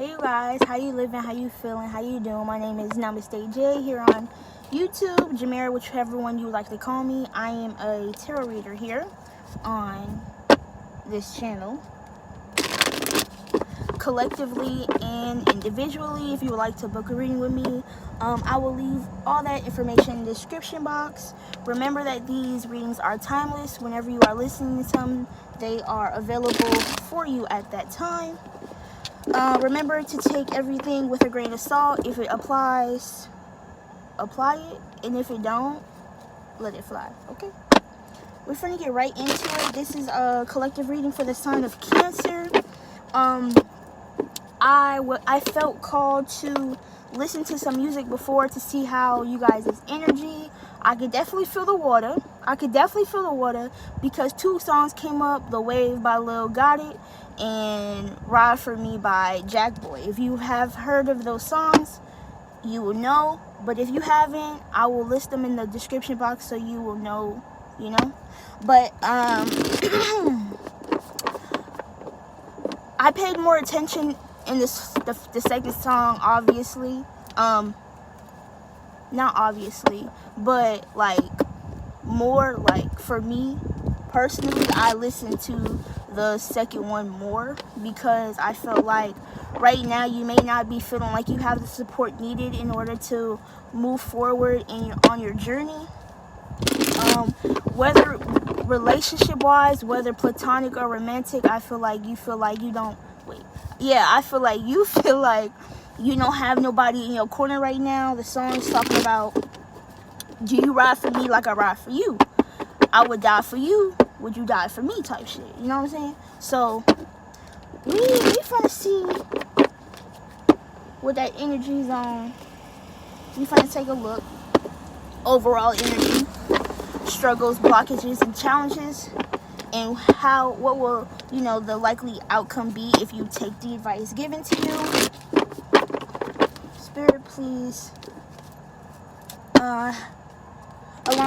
Hey you guys, how you living, how you feeling, how you doing? My name is Namaste J here on YouTube, Jamera, whichever one you would like to call me. I am a tarot reader here on this channel, collectively and individually. If you would like to book a reading with me, I will leave all that information in the description box. Remember that these readings are timeless. Whenever you are listening to them, they are available for you at that time. Remember to take everything with a grain of salt. If it applies, apply it, and if it don't, let it fly. Okay, we're gonna get right into it. This is a collective reading for the sign of Cancer. I felt called to listen to some music before to see how you guys' energy. I could definitely feel the water. Because two songs came up: The Wave by Lil Gotti and Ride For Me by Jackboy. If you have heard of those songs, you will know. But if you haven't, I will list them in the description box so you will know, But I paid more attention in the second song, obviously. Not obviously, but more for me personally, I listened to the second one more because I felt like right now you may not be feeling like you have the support needed in order to move forward on your journey. Whether relationship wise, whether platonic or romantic, I feel like you don't I feel like you feel like you don't have nobody in your corner right now. The song is talking about, do you ride for me like I ride for you? I would die for you. Would you die for me? Type shit. You know what I'm saying? So we finna see what that energy is on. We finna take a look. Overall energy, struggles, blockages, and challenges, and what will the likely outcome be if you take the advice given to you. Spirit, please allow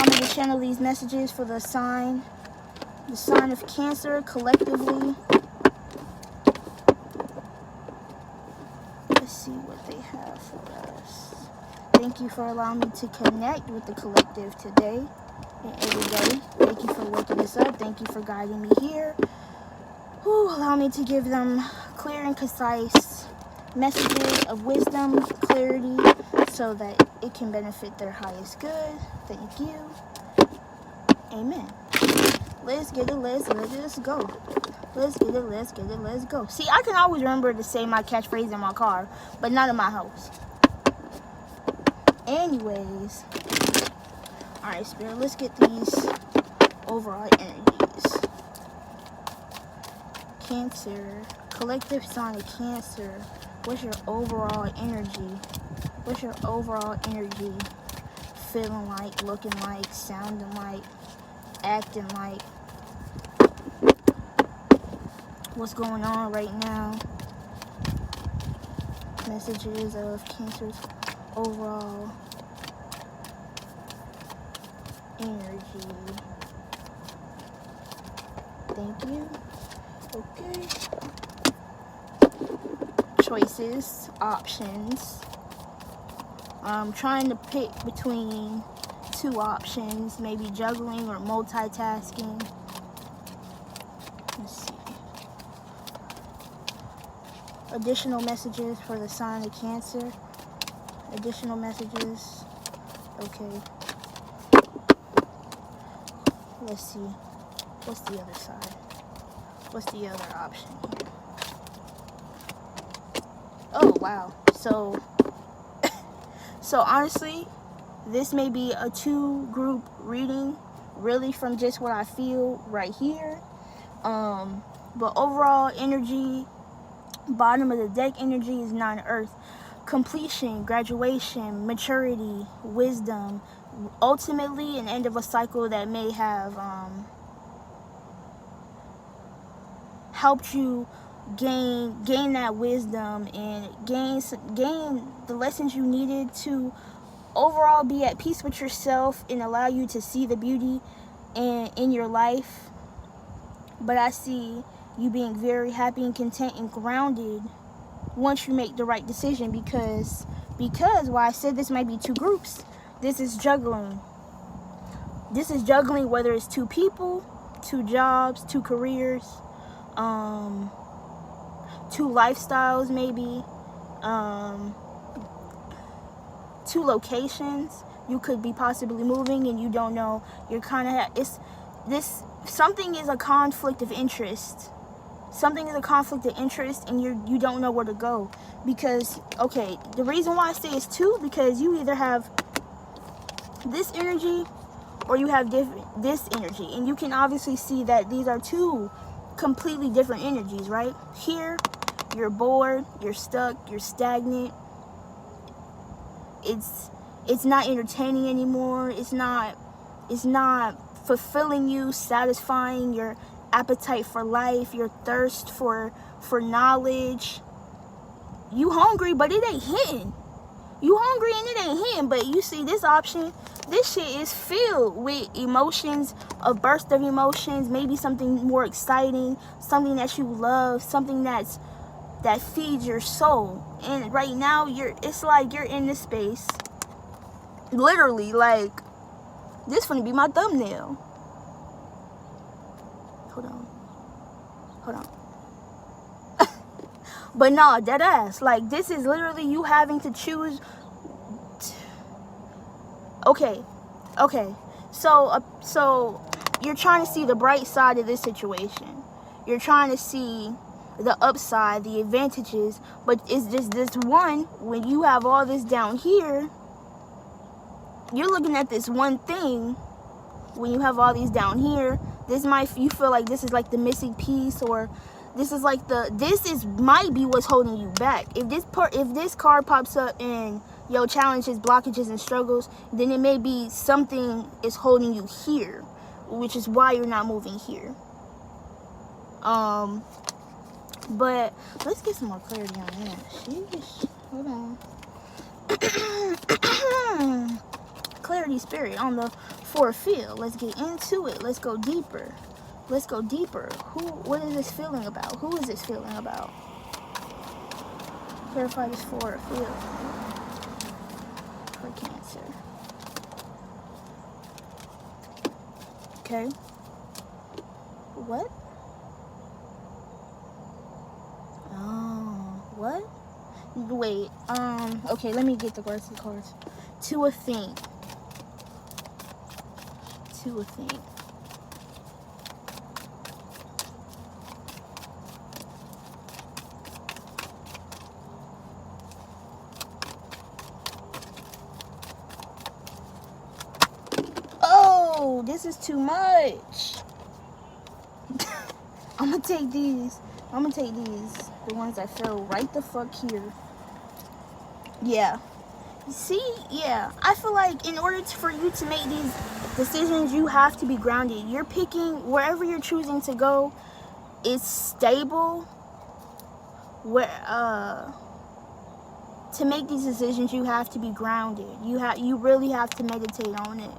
me to channel these messages for the sign of Cancer collectively. Let's see what they have for us. Thank you for allowing me to connect with the collective today and every day. Thank you for waking us up. Thank you for guiding me here. Allow me to give them clear and concise messages of wisdom, clarity, so that it can benefit their highest good. Thank you. Amen. Let's get it, let's go. Let's get it, let's go. See, I can always remember to say my catchphrase in my car, but not in my house. Anyways. Alright, Spirit, let's get these overall energies. Cancer, collective sign of Cancer. What's your overall energy? What's your overall energy feeling like, looking like, sounding like, acting like? What's going on right now? Messages of Cancer's overall energy. Thank you. Okay. Choices, options. I'm trying to pick between two options, maybe juggling or multitasking. Let's see. Additional messages for the sign of Cancer. Additional messages. Okay. Let's see. What's the other side? What's the other option here? Oh, wow. So honestly, this may be a two-group reading, really, from just what I feel right here. But overall energy, bottom of the deck energy is 9 Earth. Completion, graduation, maturity, wisdom, ultimately an end of a cycle that may have helped you gain that wisdom and gain the lessons you needed to overall be at peace with yourself and allow you to see the beauty in your life. But I see you being very happy and content and grounded once you make the right decision, because why I said this might be two groups. This is juggling. This is juggling, whether it's two people, two jobs, two careers, two lifestyles, maybe, two locations. You could be possibly moving and you don't know. You're kind of, something is a conflict of interest. Something is a conflict of interest, and you don't know where to go. Because, okay, the reason why I say it's two, because you either have this energy or you have this energy, and you can obviously see that these are two completely different energies, right? Here, you're bored, you're stuck, you're stagnant. It's not entertaining anymore. It's not fulfilling you, satisfying your appetite for life, your thirst for knowledge. You hungry, but it ain't hitting. You hungry and it ain't hitting. But you see, this option, this shit is filled with emotions, a burst of emotions, maybe something more exciting, something that you love, something that feeds your soul. And right now, it's like you're in this space. Literally, like, this finna be my thumbnail. Hold on. But no, dead ass. Like, this is literally you having to choose. Okay. So you're trying to see the bright side of this situation. You're trying to see the upside, the advantages. But it's just this one, when you have all this down here, you're looking at this one thing. When you have all these down here, you feel like this is like the missing piece, or this is like might be what's holding you back. If this card pops up and your challenges, blockages, and struggles, then it may be something is holding you here, which is why you're not moving here. But let's get some more clarity on that. Sheesh. Hold on. Clarity, spirit, on the fourth field. Let's get into it. Let's go deeper. What is this feeling about? Who is this feeling about? Clarify this fourth field for Cancer. Okay. What? Oh, what? Wait. Okay, let me get the rest of the cards. To a thing. Oh, this is too much. I'm gonna take these. The ones that fell right the fuck here. Yeah. See, yeah. I feel like in order for you to make these decisions, you have to be grounded. You're picking wherever you're choosing to go. It's stable. To make these decisions, you have to be grounded. You really have to meditate on it.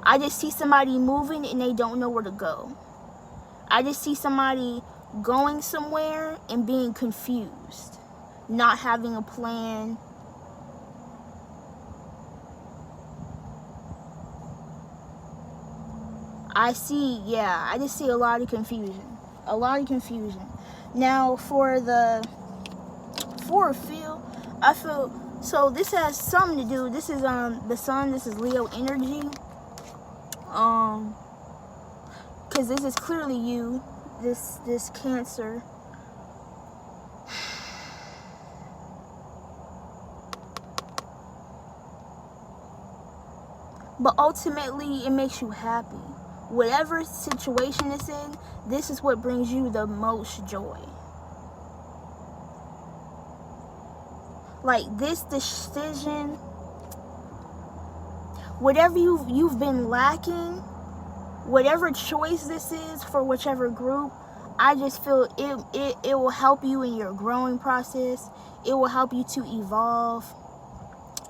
I just see somebody moving and they don't know where to go. I just see somebody going somewhere and being confused, not having a plan. I just see a lot of confusion. Now, for the fourth field, I feel, so this has something to do, this is the sun, this is Leo energy. Because this is clearly you, this Cancer. But ultimately, it makes you happy. Whatever situation it's in, this is what brings you the most joy. Like, this decision, whatever you've been lacking, whatever choice this is for whichever group, I just feel it will help you in your growing process. It will help you to evolve.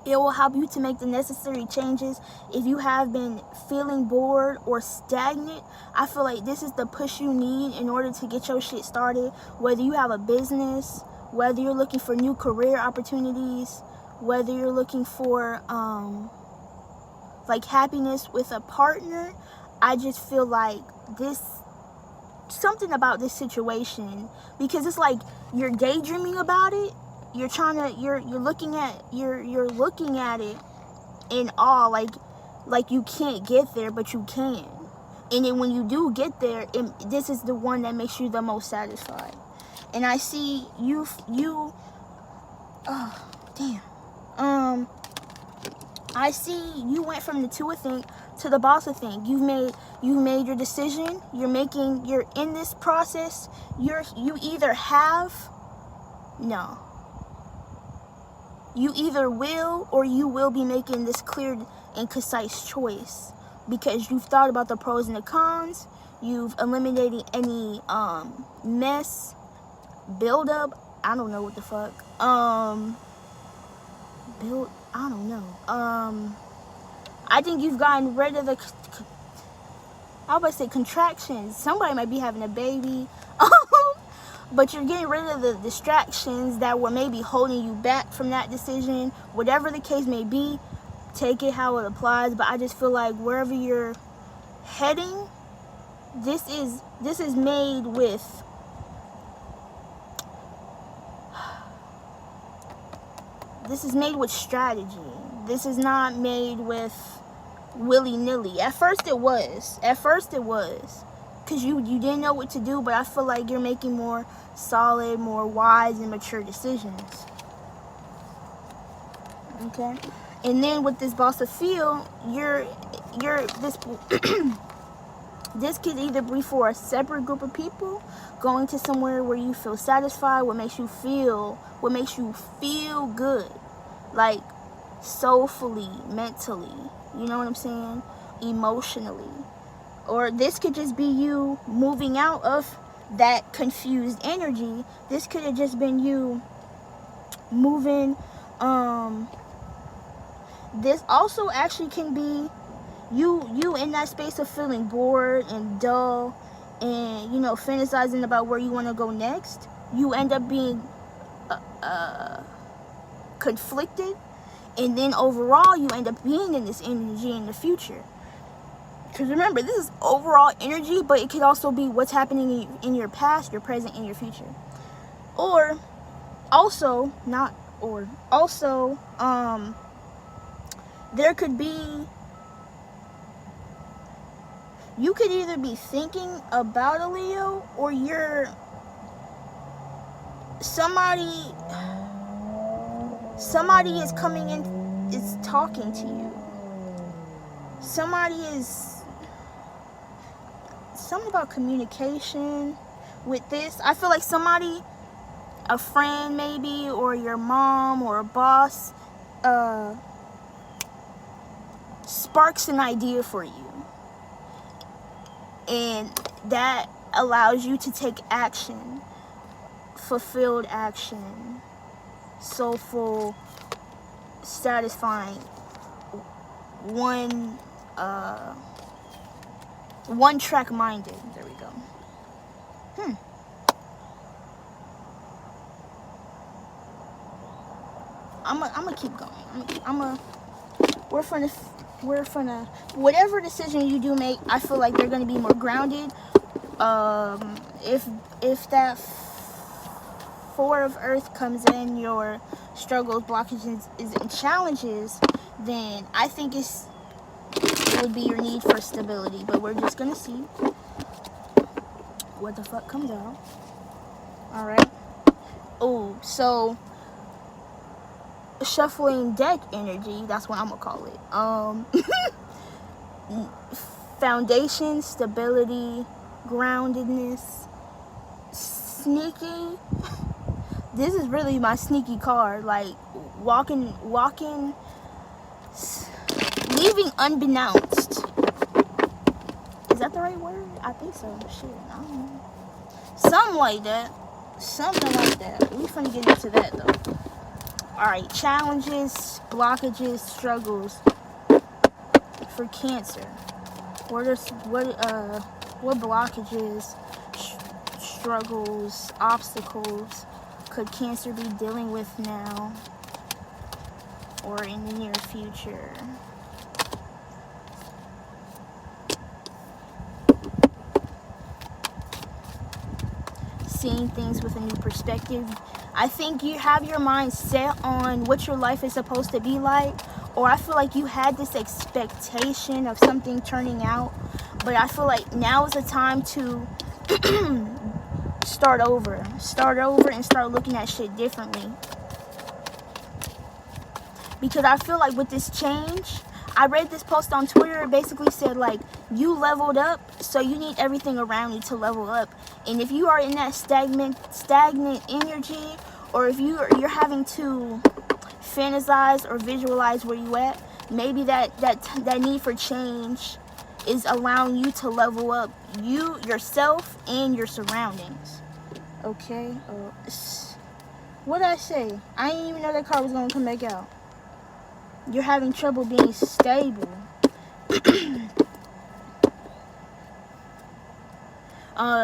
It will help you to make the necessary changes. If you have been feeling bored or stagnant, I feel like this is the push you need in order to get your shit started. Whether you have a business, whether you're looking for new career opportunities, whether you're looking for like happiness with a partner, I just feel like something about this situation, because it's like you're daydreaming about it. You're looking at it in awe, like you can't get there, but you can. And then when you do get there, this is the one that makes you the most satisfied. And I see you. Oh damn. I see you went from the two of think to the boss of think. You've made your decision. You're in this process. You either will or you will be making this clear and concise choice, because you've thought about the pros and the cons. You've eliminated any mess, buildup. I don't know what the fuck. I don't know. I think you've gotten rid of the. I was about to say contractions. Somebody might be having a baby. But you're getting rid of the distractions that were maybe holding you back from that decision. Whatever the case may be, take it how it applies. But I just feel like wherever you're heading, this is made with strategy. This is not made with willy-nilly. At first it was. Because you didn't know what to do, but I feel like you're making more solid, more wise, and mature decisions. Okay? And then with this boss of feel, this could either be for a separate group of people, going to somewhere where you feel satisfied, what makes you feel good, like soulfully, mentally, you know what I'm saying, emotionally. Or this could just be you moving out of that confused energy. This could have just been you moving. This also actually can be you in that space of feeling bored and dull and, fantasizing about where you want to go next. You end up being conflicted, and then overall you end up being in this energy in the future. Because remember, this is overall energy, but it could also be what's happening in your past, your present, and your future. There could be, you could either be thinking about a Leo, or somebody is coming in, is talking to you. Something about communication with this. I feel like somebody, a friend maybe, or your mom or a boss, sparks an idea for you, and that allows you to take action, fulfilled action, soulful, satisfying, one track minded. There we go. I'm gonna keep going. We're gonna whatever decision you do make, I feel like they're gonna be more grounded. If that Four of Earth comes in, your struggles, blockages, and challenges, then I think it would be your need for stability. But we're just gonna see what the fuck comes out. All right. Oh, so shuffling deck energy, that's what I'm gonna call it. Foundation, stability, groundedness, sneaky. This is really my sneaky card, like walking, leaving unbeknownst. Is that the right word? I think so. Shit, I don't know. Something like that. We finna get into that though. Alright, challenges, blockages, struggles for Cancer. What blockages, struggles, obstacles could Cancer be dealing with now or in the near future? Seeing things with a new perspective. I think you have your mind set on what your life is supposed to be like, or I feel like you had this expectation of something turning out, but I feel like now is the time to start over and start looking at shit differently. Because I feel like with this change, I read this post on Twitter. It basically said, like, you leveled up, so you need everything around you to level up. And if you are in that stagnant energy, or if you're having to fantasize or visualize where you at, maybe that need for change is allowing you to level up yourself and your surroundings. Okay. What did I say? I didn't even know that card was gonna come back out. You're having trouble being stable.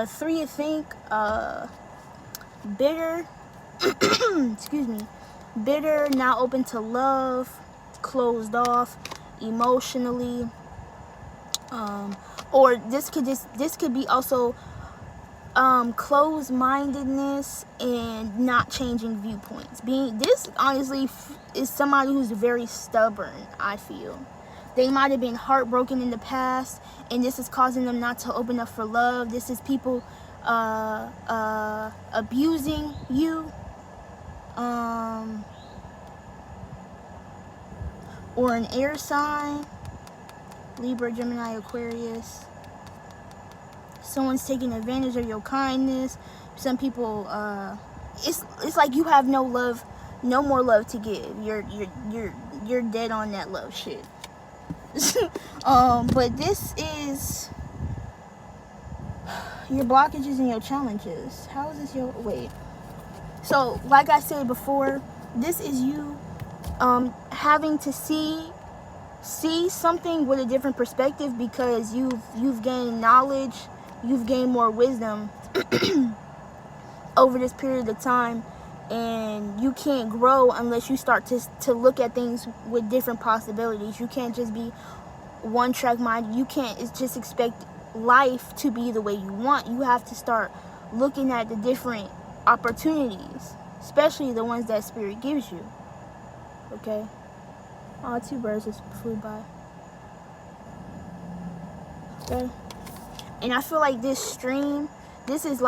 Three, I think, bitter, excuse me, bitter, not open to love, closed off emotionally, or this could be also closed-mindedness and not changing viewpoints. This honestly is somebody who's very stubborn. I feel they might have been heartbroken in the past, and this is causing them not to open up for love. This is people abusing you, or an air sign, Libra, Gemini, Aquarius. Someone's taking advantage of your kindness. Some people, it's like you have no love, no more love to give. You're dead on that love shit. But this is your blockages and your challenges. How is this your wait? So, like I said before, this is you having to see something with a different perspective, because you've gained knowledge, you've gained more wisdom over this period of time, and you can't grow unless you start to look at things with different possibilities. You can't just be one track minded. You can't just expect life to be the way you want. You have to start looking at the different opportunities, especially the ones that Spirit gives you. Okay? Oh, two birds just flew by. Okay? And I feel like this stream, this is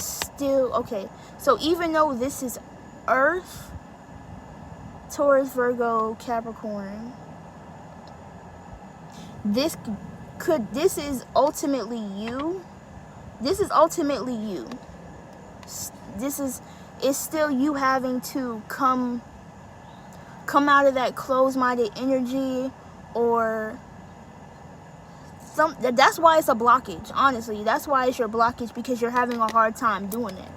still, okay. So even though this is Earth, Taurus, Virgo, Capricorn, this is ultimately you. This is ultimately you. It's still you having to come out of that closed-minded energy, or that's why it's a blockage. Honestly, that's why it's your blockage, because you're having a hard time doing it.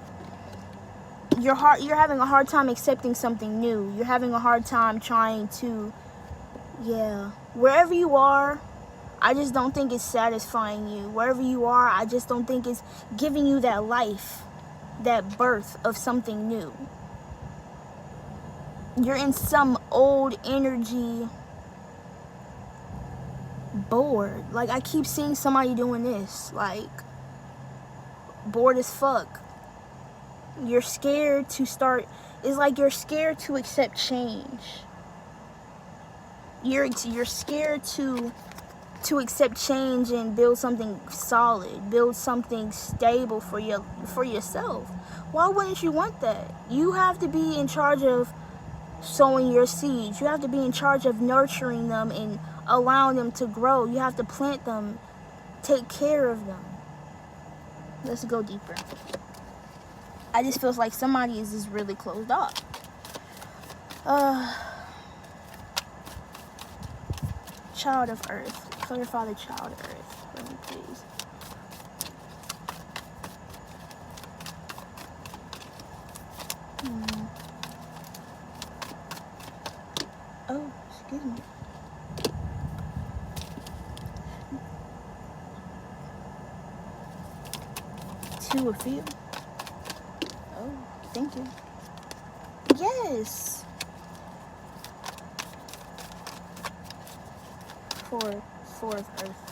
You're having a hard time accepting something new. You're having a hard time trying to, wherever you are, I just don't think it's satisfying you. Wherever you are, I just don't think it's giving you that life, that birth of something new. You're in some old energy, bored. Like, I keep seeing somebody doing this, like, bored as fuck. You're scared to start. It's like you're scared to accept change. You're scared to accept change and build something solid, build something stable for yourself. Why wouldn't you want that? You have to be in charge of sowing your seeds. You have to be in charge of nurturing them and allowing them to grow. You have to plant them, take care of them. Let's go deeper. I just feels like somebody is just really closed off. Child of Earth. Clear Father, Child of Earth. For me, please. you would feel. Oh, thank you. Yes. Four of Earth.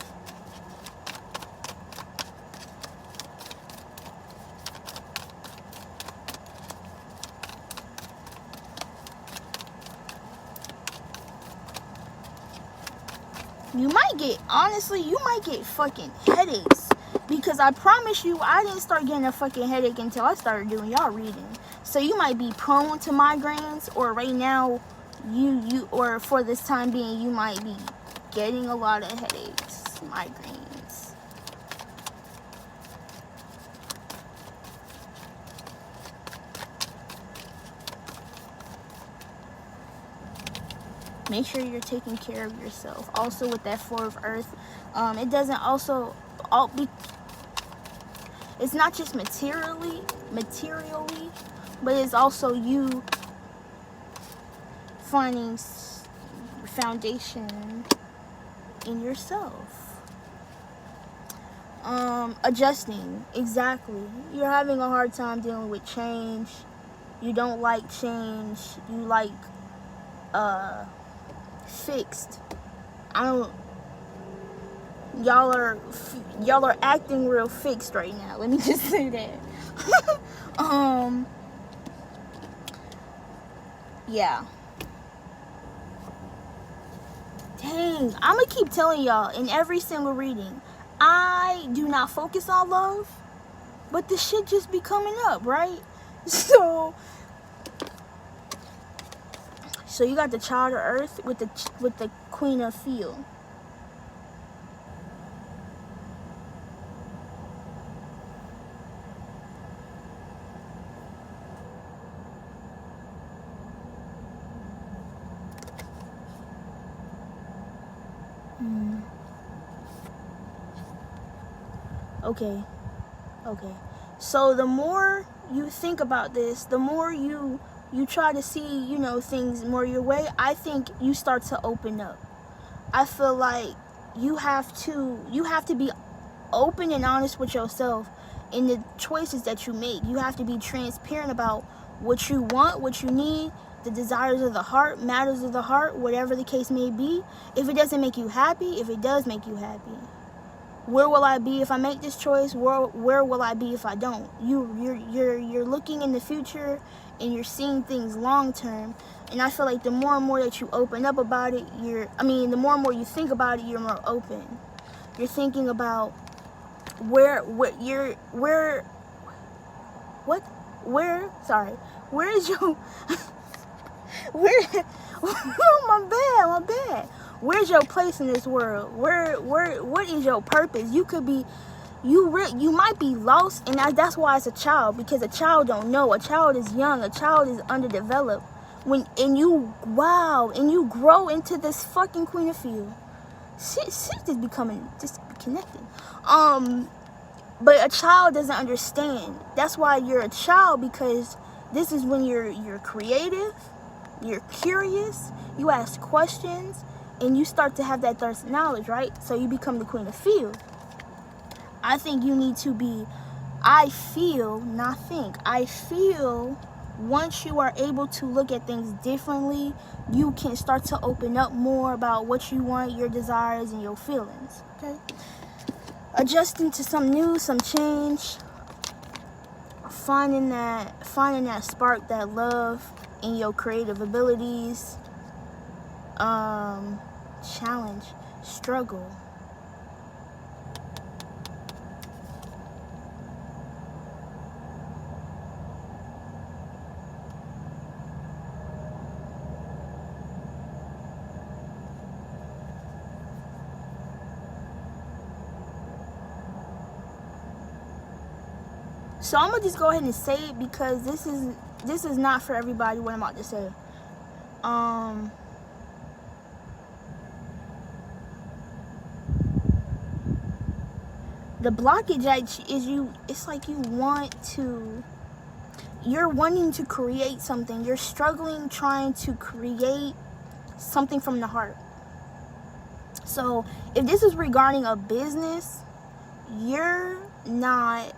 You might get, honestly, you might get fucking headaches. Because I promise you, I didn't start getting a fucking headache until I started doing y'all reading. So you might be prone to migraines, or right now, or for this time being, you might be getting a lot of headaches, migraines. Make sure you're taking care of yourself. Also with that Four of Earth, it doesn't also it's not just materially, but it's also you finding foundation in yourself. Adjusting, exactly. You're having a hard time dealing with change. You don't like change. You like fixed. Y'all are acting real fixed right now. Let me just say that. Yeah. Dang, I'm gonna keep telling y'all in every single reading, I do not focus on love, but the shit just be coming up, right? So you got the Child of Earth with the Queen of Field. Okay. So the more you think about this, the more you try to see, things more your way, I think you start to open up. I feel like you have to be open and honest with yourself in the choices that you make. You have to be transparent about what you want, what you need, the desires of the heart, matters of the heart, whatever the case may be. If it doesn't make you happy, if it does make you happy, where will I be if I make this choice? Where will I be if I don't? You're looking in the future, and you're seeing things long term. And I feel like the more and more that you open up about it, the more and more you think about it, you're more open. You're thinking about where is your my bad. Where's your place in this world? What is your purpose? You could be, you might be lost, and that's why it's a child, because a child don't know. A child is young. A child is underdeveloped. And you grow into this fucking Queen of Field. Shit just becoming just connected. But a child doesn't understand. That's why you're a child, because this is when you're creative, you're curious, you ask questions, and you start to have that thirst of knowledge, right? So you become the Queen of Field. I think you need to be, I feel once you are able to look at things differently, you can start to open up more about what you want, your desires, and your feelings, okay? Adjusting to some new, some change, finding that spark, that love in your creative abilities, challenge, struggle. So I'm gonna just go ahead and say it, because this is not for everybody what I'm about to say. The blockage is it's like you're wanting to create something. You're struggling trying to create something from the heart. So if this is regarding a business, you're not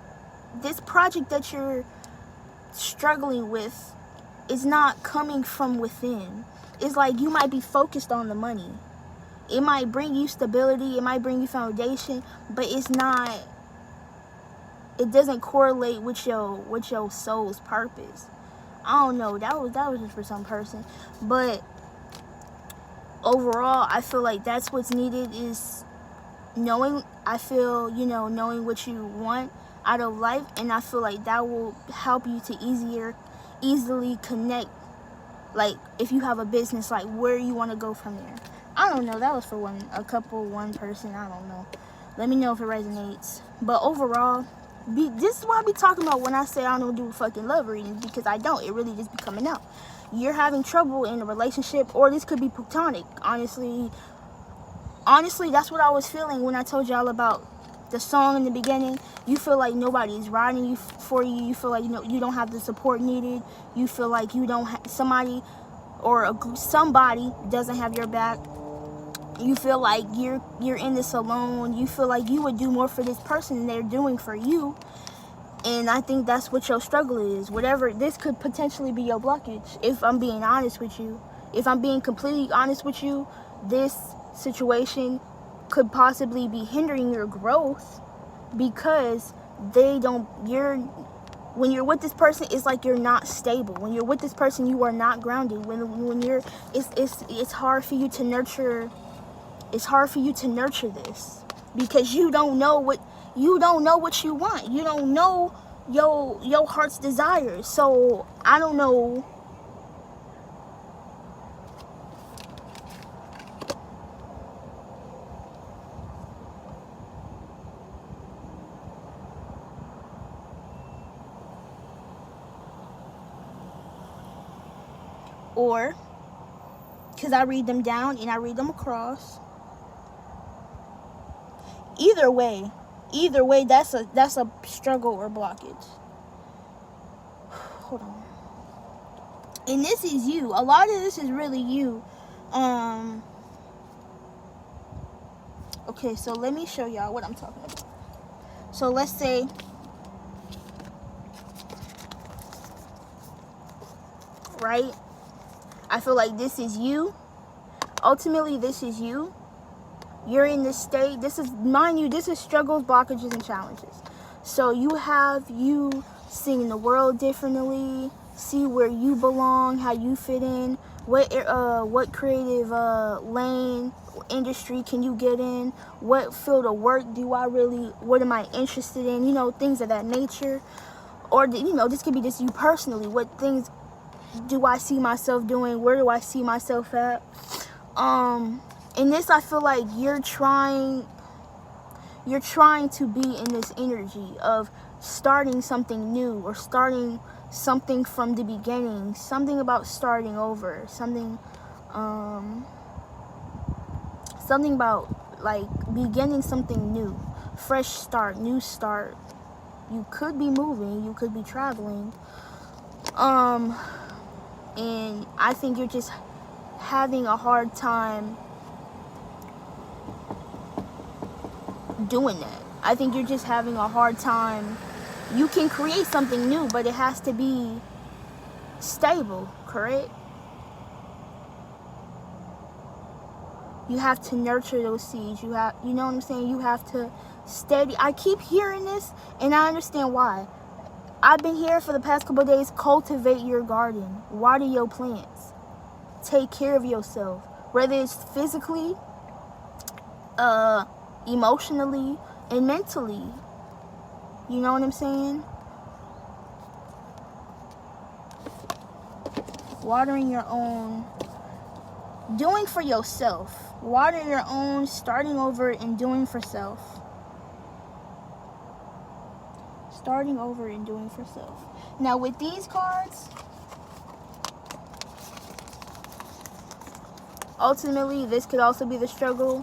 this project that you're struggling with is not coming from within. It's like you might be focused on the money. It might bring you stability, it might bring you foundation, but it doesn't correlate with your soul's purpose. I don't know, that was just for some person. But overall, I feel like that's what's needed, is knowing what you want out of life, and I feel like that will help you to easily connect, like if you have a business, like where you want to go from there. I don't know, that was for one person, I don't know. Let me know if it resonates. But overall, this is what I be talking about when I say I don't do fucking love readings, because I don't. It really just be coming out. You're having trouble in a relationship, or this could be platonic. Honestly, that's what I was feeling when I told y'all about the song in the beginning. You feel like nobody's riding for you. You feel like you don't have the support needed. You feel like you don't have somebody doesn't have your back. You feel like you're in this alone. You feel like you would do more for this person than they're doing for you. And I think that's what your struggle is. Whatever, this could potentially be your blockage. If I'm being honest with you, if I'm being completely honest with you, this situation could possibly be hindering your growth, because when you're with this person, it's like you're not stable. When you're with this person, you are not grounded. It's hard for you to nurture. It's hard for you to nurture this, because you don't know what you want. You don't know your heart's desires. So I don't know. Or, because I read them down and I read them across. Either way, that's a struggle or blockage. Hold on. And this is you. A lot of this is really you. Okay, so let me show y'all what I'm talking about. So let's say, right? I feel like this is you. Ultimately, this is you. You're in this state. This is struggles, blockages, and challenges. So you seeing the world differently, see where you belong, how you fit in, what creative lane, industry can you get in, what field of work what am I interested in, things of that nature. Or, this could be just you personally. What things do I see myself doing? Where do I see myself at? In this, I feel like you're trying to be in this energy of starting something new, or starting something from the beginning, something about starting over, something about like beginning something new, fresh start, new start. You could be moving, you could be traveling, and I think you're just having a hard time doing that. I think you're just having a hard time. You can create something new, but it has to be stable, correct? You have to nurture those seeds. You know what I'm saying? You have to steady. I keep hearing this, and I understand why. I've been here for the past couple of days. Cultivate your garden. Water your plants. Take care of yourself. Whether it's physically, emotionally, and mentally. You know what I'm saying? Watering your own. Doing for yourself. Watering your own, starting over, and doing for self. Starting over and doing for self. Now with these cards, ultimately this could also be the struggle.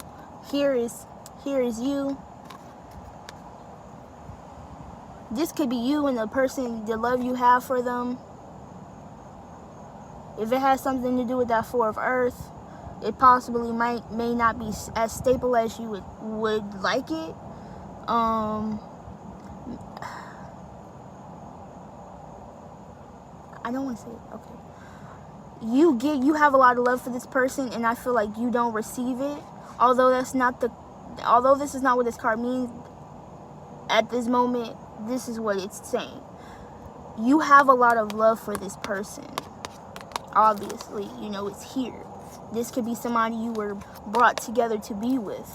Here is you. This could be you and the person, the love you have for them. If it has something to do with that Four of Earth, it possibly may not be as stable as you would like it. I don't want to say it. Okay. You have a lot of love for this person, and I feel like you don't receive it. Although this is not what this card means at this moment, this is what it's saying. You have a lot of love for this person. Obviously, it's here. This could be somebody you were brought together to be with.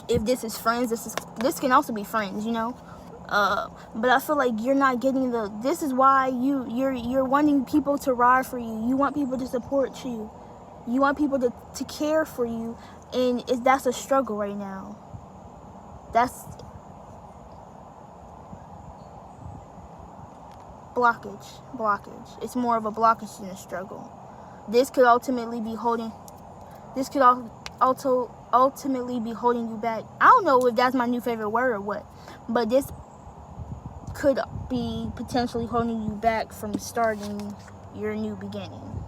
If this is friends, this can also be friends, but I feel like you're not getting this is why you're wanting people to ride for you. You want people to support you. You want people to care for you, and that's a struggle right now. That's blockage. It's more of a blockage than a struggle. This could ultimately be holding you back. I don't know if that's my new favorite word or what, but this could be potentially holding you back from starting your new beginning.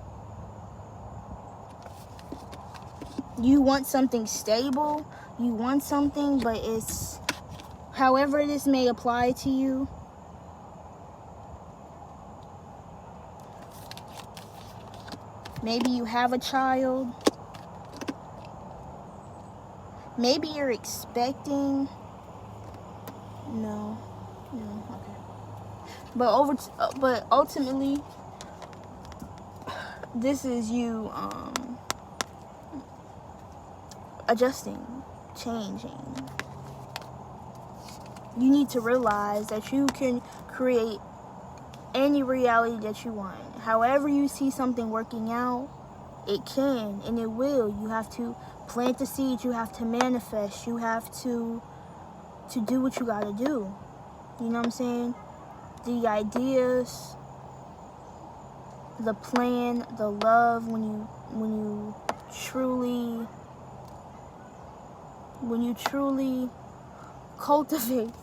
You want something stable, you want something, but it's however this may apply to you. Maybe you have a child. Maybe you're expecting. No, okay. But ultimately, this is you adjusting, changing. You need to realize that you can create any reality that you want. However you see something working out, it can and it will. You have to plant the seed. You have to manifest. You have to do what you gotta do. You know what I'm saying? The ideas, the plan, the love. When you truly cultivate.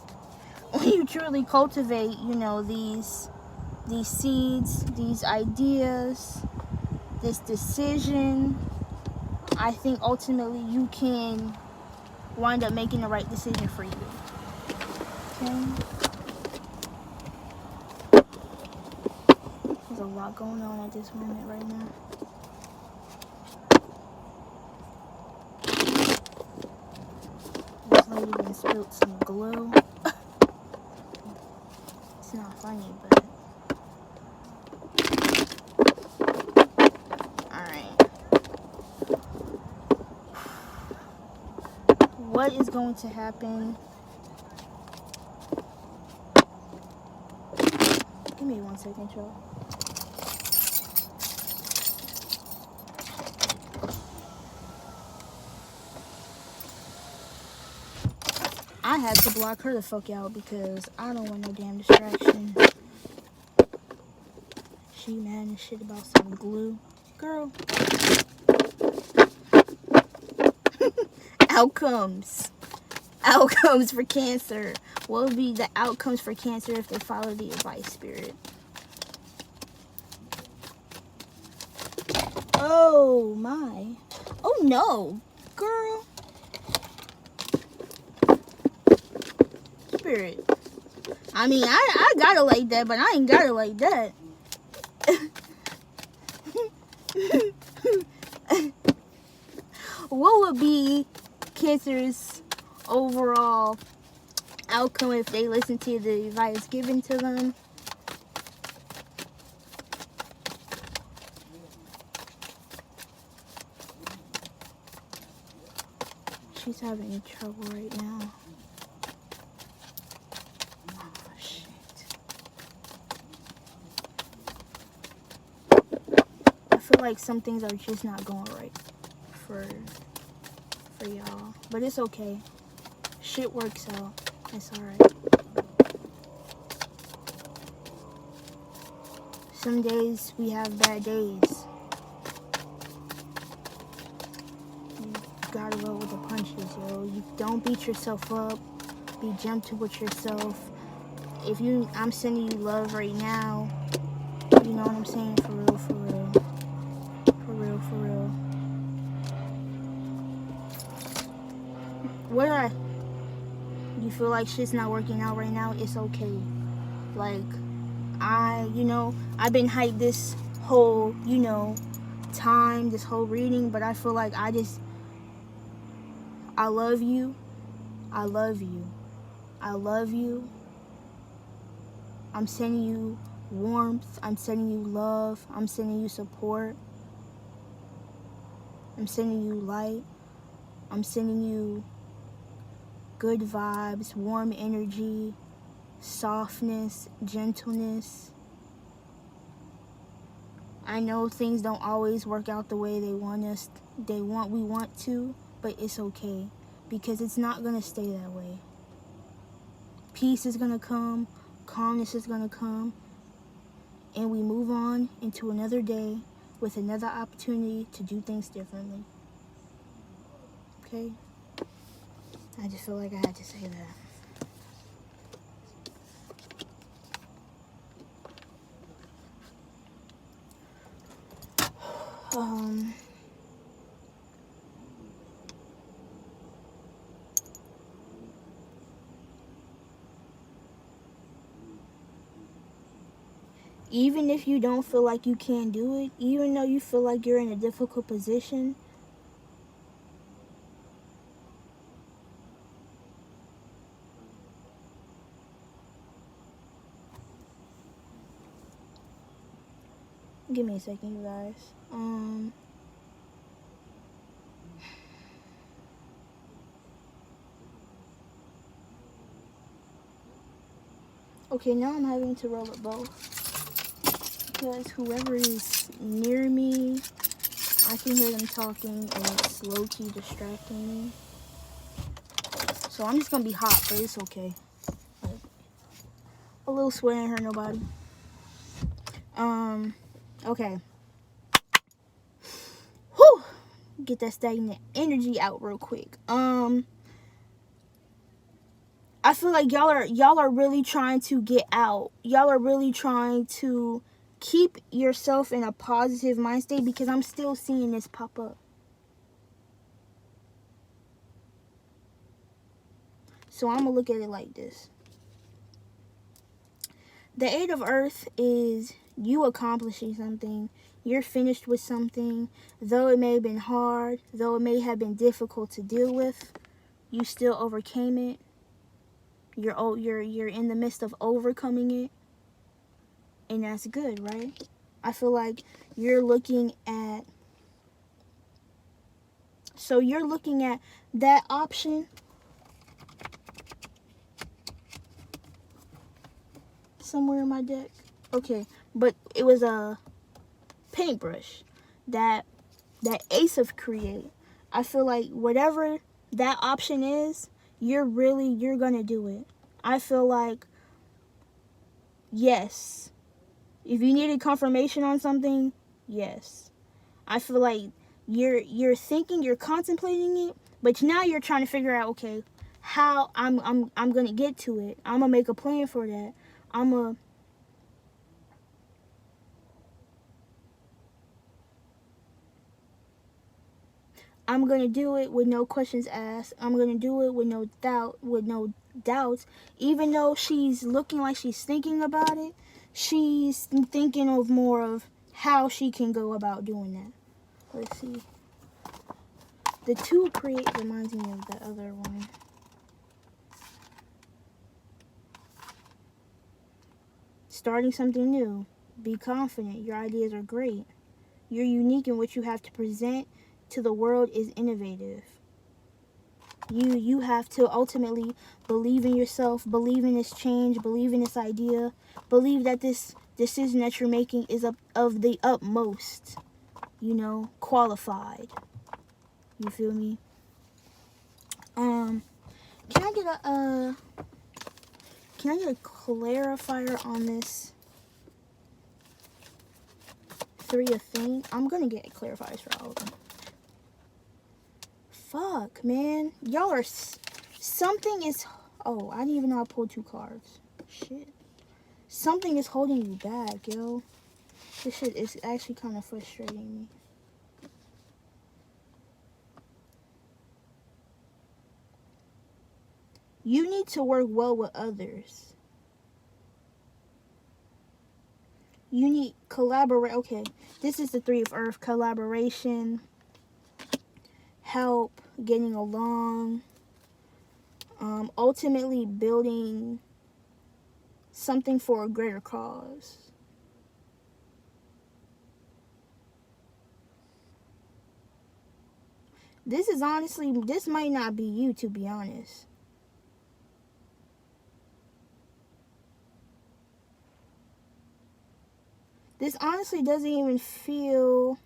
When you truly cultivate, these seeds, these ideas, this decision, I think ultimately you can wind up making the right decision for you. Okay? There's a lot going on at this moment right now. This lady even spilled some glue. It's not funny, but what is going to happen? Give me 1 second, y'all. I had to block her the fuck out because I don't want no damn distraction. She mad and shit about some glue. Girl. Outcomes for Cancer. What would be the outcomes for Cancer if they follow the advice, Spirit? Oh my. Oh no, girl. Spirit. I mean, I got it like that, but I ain't got it like that. What would be Cancer's overall outcome if they listen to the advice given to them? She's having trouble right now. Oh, shit. I feel like some things are just not going right for y'all, but it's okay. Shit works out. It's alright. Some days we have bad days. You gotta roll with the punches, yo. You don't beat yourself up. Be gentle with yourself. I'm sending you love right now. You know what I'm saying? For real, for real. For real, for real. You feel like shit's not working out right now, it's okay. Like, I've been hyped this whole, time, this whole reading, but I feel like I love you. I love you. I love you. I'm sending you warmth. I'm sending you love. I'm sending you support. I'm sending you light. I'm sending you good vibes, warm energy, softness, gentleness. I know things don't always work out the way we want to, but it's okay because it's not going to stay that way. Peace is going to come, calmness is going to come, and we move on into another day with another opportunity to do things differently. Okay? I just feel like I had to say that. Even if you don't feel like you can do it, even though you feel like you're in a difficult position, give me a second, you guys. Okay, now I'm having to roll up both. Because whoever is near me, I can hear them talking and it's low-key distracting me. So I'm just gonna be hot, but it's okay. Like, a little sweat ain't hurt nobody. Okay. Whew! Get that stagnant energy out real quick. I feel like y'all are really trying to get out. Y'all are really trying to keep yourself in a positive mind state because I'm still seeing this pop up. So I'm going to look at it like this. The Eight of Earth is you accomplishing something. You're finished with something. Though it may have been hard, though it may have been difficult to deal with, you still overcame it. You're in the midst of overcoming it. And that's good, right? I feel like you're looking at... So you're looking at that option. Somewhere in my deck. Okay, but it was a paintbrush. That Ace of Create. I feel like whatever that option is, you're gonna do it. I feel like, yes. If you needed confirmation on something, yes. I feel like you're thinking, you're contemplating it, but now you're trying to figure out, okay, how I'm gonna get to it. I'm gonna make a plan for that. I'm gonna do it with no questions asked. I'm gonna do it with no doubts. Even though she's looking like she's thinking about it, she's thinking of more of how she can go about doing that. Let's see. The Two Create reminds me of the other one. Starting something new. Be confident. Your ideas are great. You're unique in what you have to present to the world is innovative. You have to ultimately believe in yourself, believe in this change, believe in this idea, believe that this decision that you're making is of the utmost, qualified. You feel me? Can I get a clarifier on this Three of thing? I'm gonna get clarifiers for all of them. Fuck, man. Y'all are... Something is... Oh, I didn't even know I pulled 2 cards. Shit. Something is holding you back, yo. This shit is actually kind of frustrating me. You need to work well with others. You need collaborate. Okay, this is the Three of Earth. Collaboration, help, getting along, ultimately building something for a greater cause. This is honestly, this might not be you, to be honest. This honestly doesn't even feel...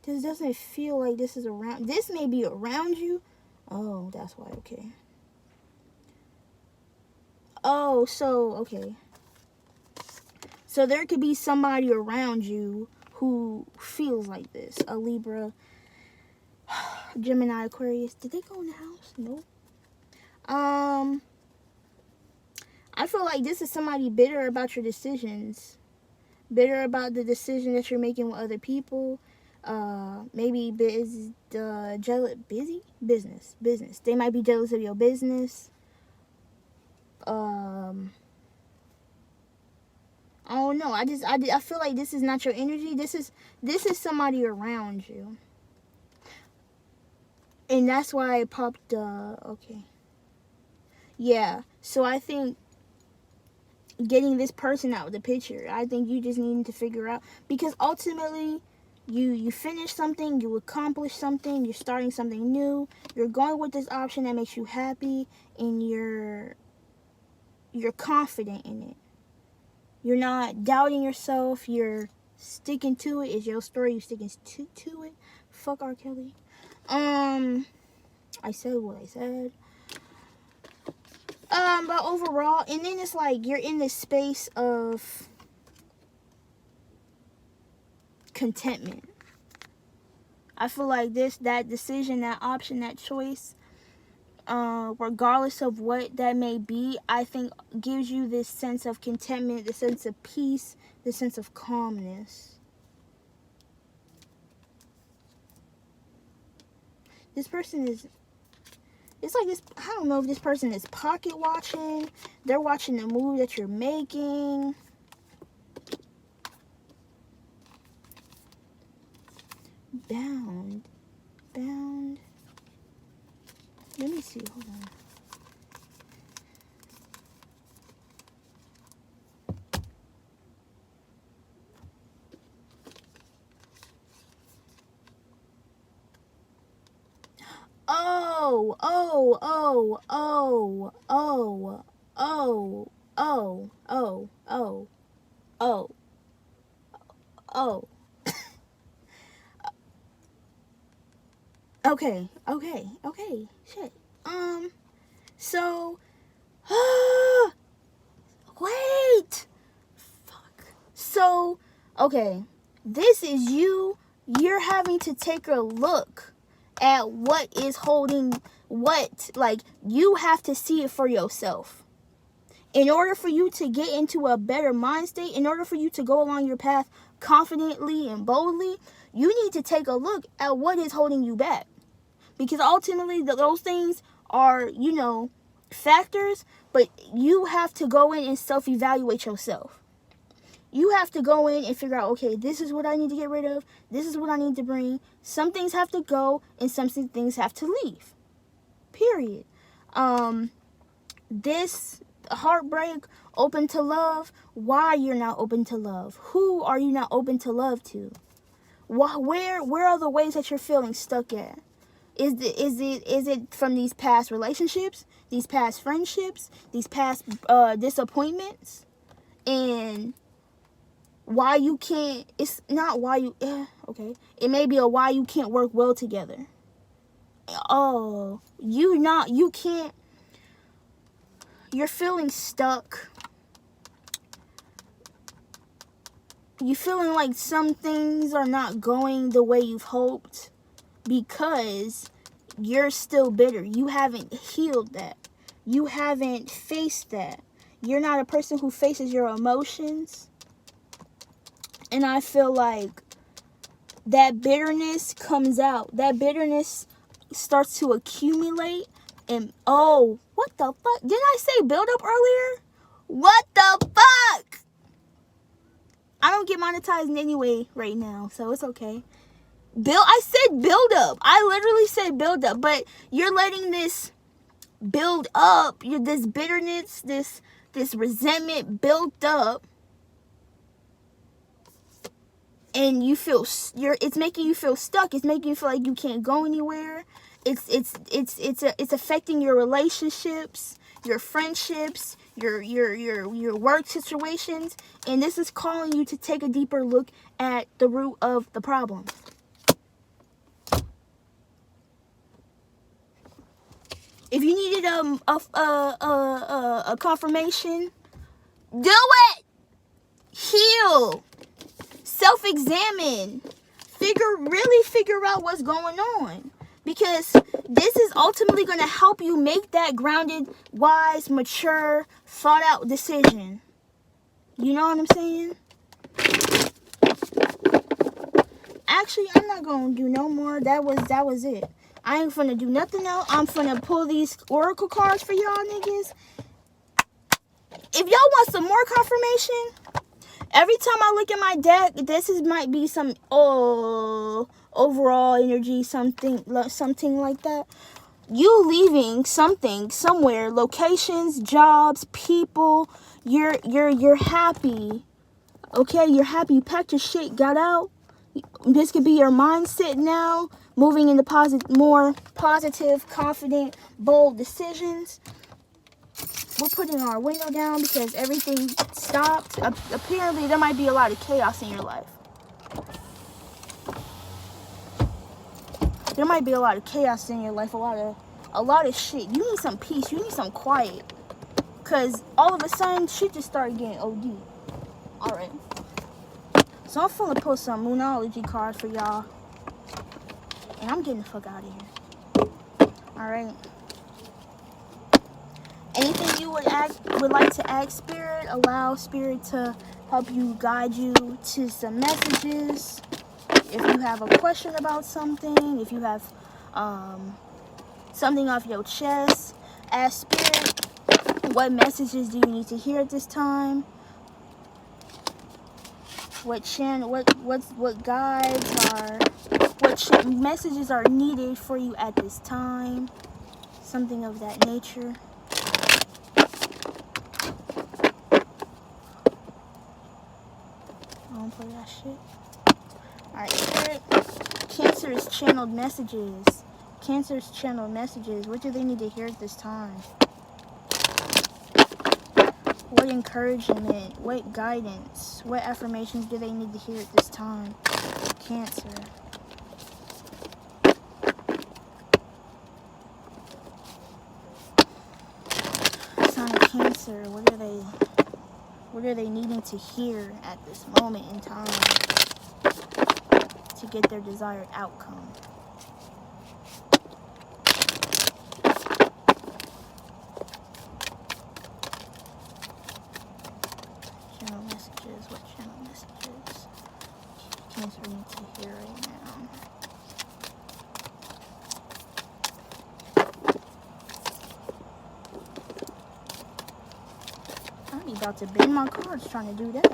This doesn't feel like this is around. This may be around you. Oh, that's why. Okay. Oh, so, okay. So there could be somebody around you who feels like this. A Libra, Gemini, Aquarius. Did they go in the house? Nope. I feel like this is somebody bitter about your decisions. Bitter about the decision that you're making with other people. Maybe business. They might be jealous of your business. I don't know. I feel like this is not your energy. This is somebody around you, and that's why it popped. Okay. Yeah. So I think getting this person out of the picture. I think you just need to figure out, because ultimately, you finish something, you accomplish something, you're starting something new. You're going with this option that makes you happy, and you're confident in it. You're not doubting yourself. You're sticking to it. It's your story. You're sticking to it. Fuck R. Kelly. I said what I said. But overall, and then it's like you're in this space of contentment. I feel like that decision, that option, that choice, regardless of what that may be, I think gives you this sense of contentment, the sense of peace, the sense of calmness. This person is, it's like this, I don't know if this person is pocket watching. They're watching the move that you're making. Bound. Let me see, hold on. Okay. Shit. So, wait. Fuck. So, okay. This is you. You're having to take a look at what is holding what. Like, you have to see it for yourself. In order for you to get into a better mind state, in order for you to go along your path confidently and boldly, you need to take a look at what is holding you back. Because ultimately, those things are, factors, but you have to go in and self-evaluate yourself. You have to go in and figure out, okay, this is what I need to get rid of. This is what I need to bring. Some things have to go, and some things have to leave. Period. This heartbreak, open to love. Why you're not open to love? Who are you not open to love to? Where are the ways that you're feeling stuck at? Is it from these past relationships, these past friendships, these past disappointments? And why you can't, it's not why you, okay. It may be a why you can't work well together. Oh, you can't, you're feeling stuck. You're feeling like some things are not going the way you've hoped because you're still bitter. You haven't healed that. You haven't faced that. You're not a person who faces your emotions. And I feel like that bitterness comes out. That bitterness starts to accumulate. And oh, what the fuck? Didn't I say build up earlier? What the fuck? I don't get monetized anyway right now, so it's okay. I said build up. I literally said build up, but you're letting this build up. This bitterness, this resentment build up, and you feel it's making you feel stuck. It's making you feel like you can't go anywhere. It's affecting your relationships, your friendships, your work situations, and this is calling you to take a deeper look at the root of the problem. If you needed a confirmation, do it. Heal. Self-examine. Really figure out what's going on. Because this is ultimately going to help you make that grounded, wise, mature, thought out decision. You know what I'm saying? Actually, I'm not going to do no more. That was it. I ain't finna do nothing else. I'm finna pull these oracle cards for y'all niggas. If y'all want some more confirmation, every time I look at my deck, might be some overall energy, something like that. You leaving something somewhere, locations, jobs, people. You're happy. Okay, you're happy. You packed your shit, got out. This could be your mindset now. Moving into more positive, confident, bold decisions. We're putting our window down because everything stopped. Apparently, there might be a lot of chaos in your life. There might be a lot of chaos in your life. A lot of shit. You need some peace. You need some quiet. Because all of a sudden, shit just started getting OD. Alright. So I'm finna pull some Moonology cards for y'all. And I'm getting the fuck out of here. Alright. Anything you would like to ask Spirit, allow Spirit to help you, guide you to some messages. If you have a question about something, if you have something off your chest, ask Spirit, what messages do you need to hear at this time? What messages are needed for you at this time? Something of that nature. I don't play that shit. Alright, Spirit. Cancer's channeled messages. Cancer's channeled messages. What do they need to hear at this time? What encouragement? What guidance? What affirmations do they need to hear at this time? Cancer. Sign of Cancer. What are they needing to hear at this moment in time to get their desired outcome? Channel messages. What channel messages Cancer needs to hear right now? I'm about to bend my cards trying to do that.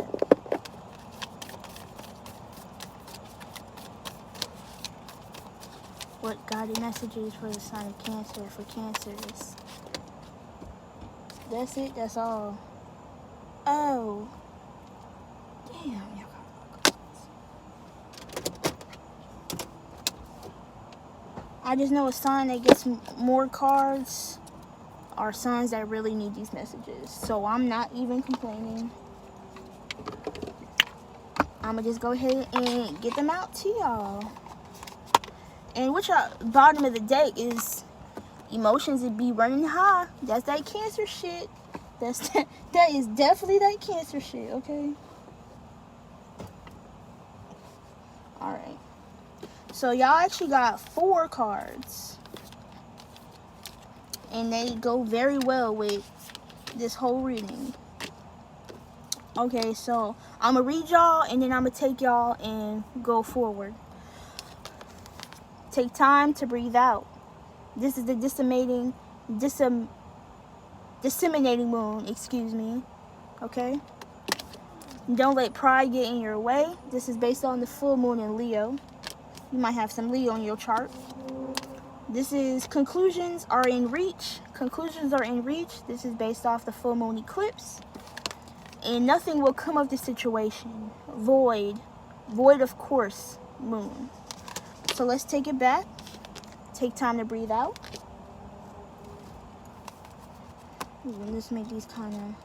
What guided messages for the sign of Cancer for Cancers? That's it. That's all. Oh. Damn, y'all got cards. I just know a sign that gets more cards are signs that really need these messages. So I'm not even complaining. I'm gonna just go ahead and get them out to y'all. And which bottom of the deck is emotions that be running high. That's that Cancer shit. That is definitely that Cancer shit, okay? Alright. So y'all actually got 4 cards. And they go very well with this whole reading. Okay, so I'm going to read y'all and then I'm going to take y'all and go forward. Take time to breathe out. This is the disseminating moon, excuse me. Okay? Don't let pride get in your way. This is based on the full moon in Leo. You might have some Leo in your chart. This is conclusions are in reach. Conclusions are in reach. This is based off the full moon eclipse. And nothing will come of the situation. Void of course, moon. So let's take it back. Take time to breathe out. Let's make these kind of...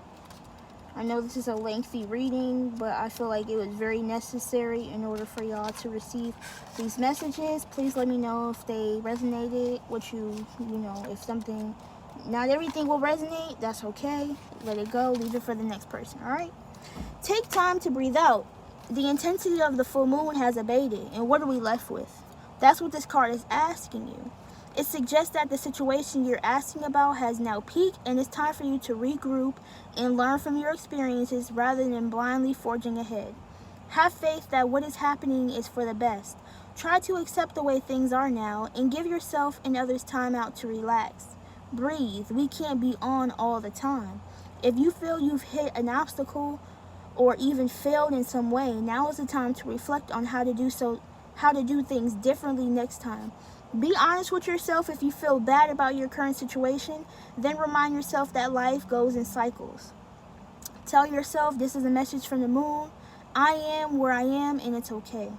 I know this is a lengthy reading, but I feel like it was very necessary in order for y'all to receive these messages. Please let me know if they resonated, if something... Not everything will resonate, that's okay. Let it go, leave it for the next person, all right? Take time to breathe out. The intensity of the full moon has abated, and what are we left with? That's what this card is asking you. It suggests that the situation you're asking about has now peaked, and it's time for you to regroup and learn from your experiences rather than blindly forging ahead. Have faith that what is happening is for the best. Try to accept the way things are now and give yourself and others time out to relax. Breathe. We can't be on all the time. If you feel you've hit an obstacle or even failed in some way, now is the time to reflect on how to do things differently next time. Be honest with yourself if you feel bad about your current situation, then remind yourself that life goes in cycles. Tell yourself this is a message from the moon. I am where I am and it's okay.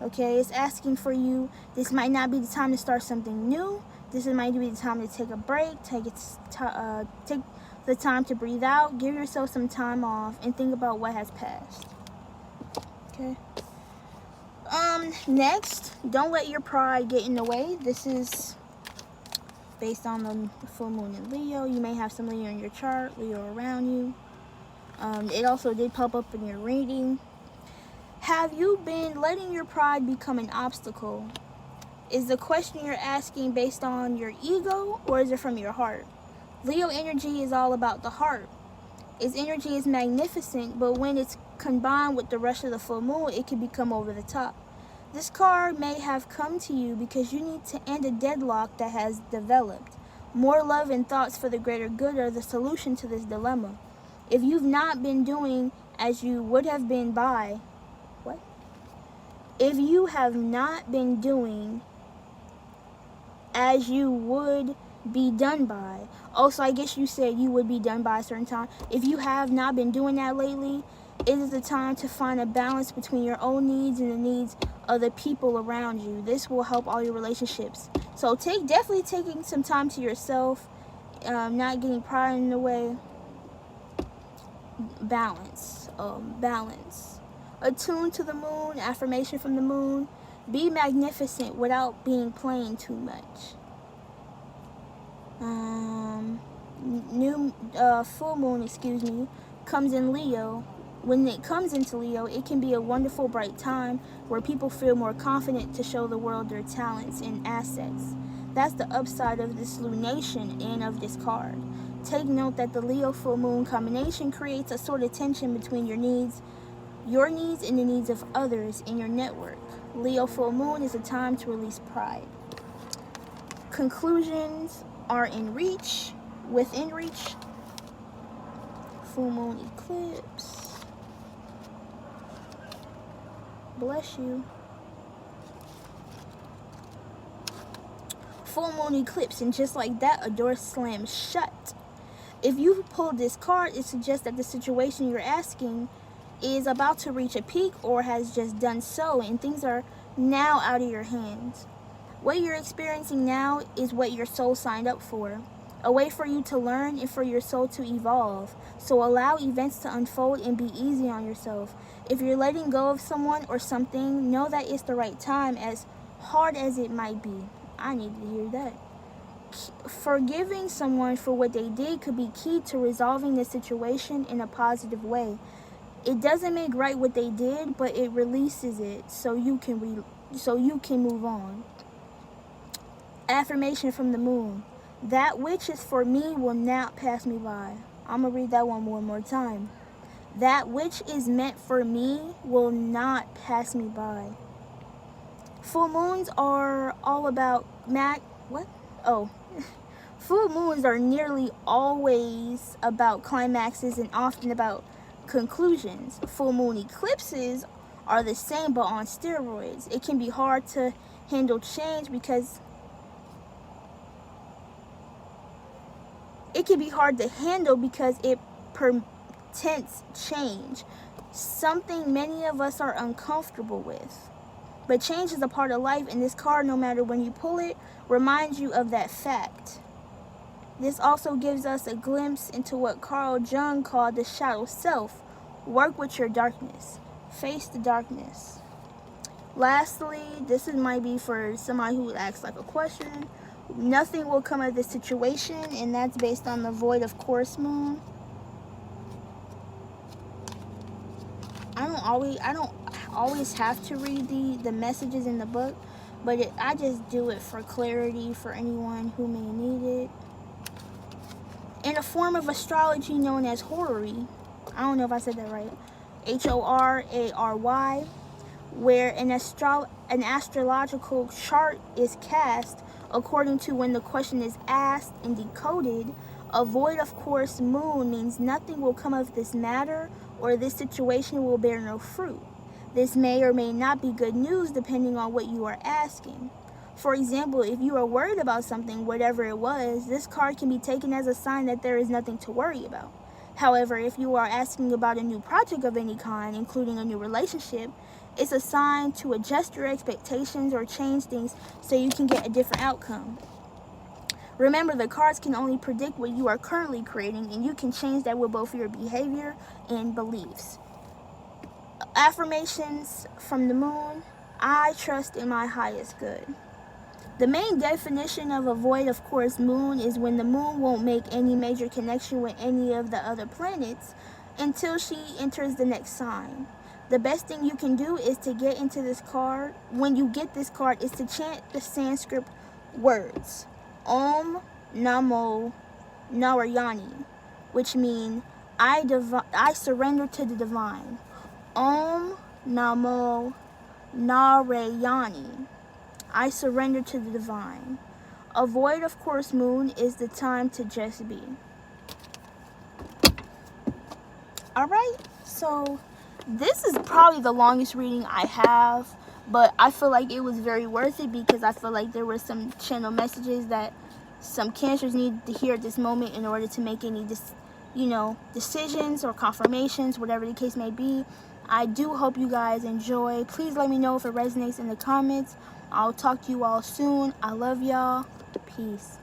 Okay, it's asking for you. This might not be the time to start something new. This might be the time to take a break, take the time to breathe out, give yourself some time off, and think about what has passed. Okay. Next, don't let your pride get in the way. This is based on the full moon in Leo. You may have some Leo in your chart, Leo around you. It also did pop up in your reading. Have you been letting your pride become an obstacle? Is the question you're asking based on your ego, or is it from your heart? Leo energy is all about the heart. Its energy is magnificent, but when it's combined with the rush of the full moon, it can become over the top. This card may have come to you because you need to end a deadlock that has developed. More love and thoughts for the greater good are the solution to this dilemma. If you've not been doing as you would have been by... What? If you have not been doing as you would be done by... Also, I guess you said you would be done by a certain time. If you have not been doing that lately, it is the time to find a balance between your own needs and the needs of the people around you. This will help all your relationships. So definitely taking some time to yourself, not getting pride in the way. Balance. Attune to the moon, affirmation from the moon. Be magnificent without being plain too much. Full moon, comes in Leo. When it comes into Leo, it can be a wonderful, bright time where people feel more confident to show the world their talents and assets. That's the upside of this lunation and of this card. Take note that the Leo full moon combination creates a sort of tension between your needs and the needs of others in your network. Leo full moon is a time to release pride. Conclusions are within reach. Full moon eclipse. Bless you. Full moon eclipse, and just like that, a door slams shut. If you pulled this card, it suggests that the situation you're asking is about to reach a peak or has just done so, and things are now out of your hands. What you're experiencing now is what your soul signed up for. A way for you to learn and for your soul to evolve. So allow events to unfold and be easy on yourself. If you're letting go of someone or something, know that it's the right time, as hard as it might be. I need to hear that. Forgiving someone for what they did could be key to resolving the situation in a positive way. It doesn't make right what they did, but it releases it so you can move on. Affirmation from the moon. That which is for me will not pass me by. I'm going to read that one more time. That which is meant for me will not pass me by. Full moons are all about full moons are nearly always about climaxes and often about conclusions. Full moon eclipses are the same but on steroids. It can be hard to handle change because it portends change, something many of us are uncomfortable with. But change is a part of life, and this card, no matter when you pull it, reminds you of that fact. This also gives us a glimpse into what Carl Jung called the shadow self. Work with your darkness. Face the darkness. Lastly, might be for somebody who asks like a question. Nothing will come of this situation, and that's based on the Void of Course moon. I don't always have to read the messages in the book, but I just do it for clarity for anyone who may need it. In a form of astrology known as Horary, I don't know if I said that right, Horary, where an astrological chart is cast according to when the question is asked and decoded. A void of course moon means nothing will come of this matter, or this situation will bear no fruit. This may or may not be good news depending on what you are asking. For example, if you are worried about something, whatever it was, this card can be taken as a sign that there is nothing to worry about. However, if you are asking about a new project of any kind, including a new relationship, it's a sign to adjust your expectations or change things so you can get a different outcome. Remember, the cards can only predict what you are currently creating, and you can change that with both your behavior and beliefs. Affirmations from the moon. I trust in my highest good. The main definition of a void of course moon is when the moon won't make any major connection with any of the other planets until she enters the next sign. The best thing you can do is to get into this card. When you get this card, is to chant the Sanskrit words Om Namo Narayani, which mean I surrender to the divine. Om Namo Narayani, I surrender to the divine. A void of course moon is the time to just be. Alright, so this is probably the longest reading I have, but I feel like it was very worth it because I feel like there were some channel messages that some Cancers need to hear at this moment in order to make any decisions or confirmations, whatever the case may be. I do hope you guys enjoy. Please let me know if it resonates in the comments. I'll talk to you all soon. I love y'all. Peace.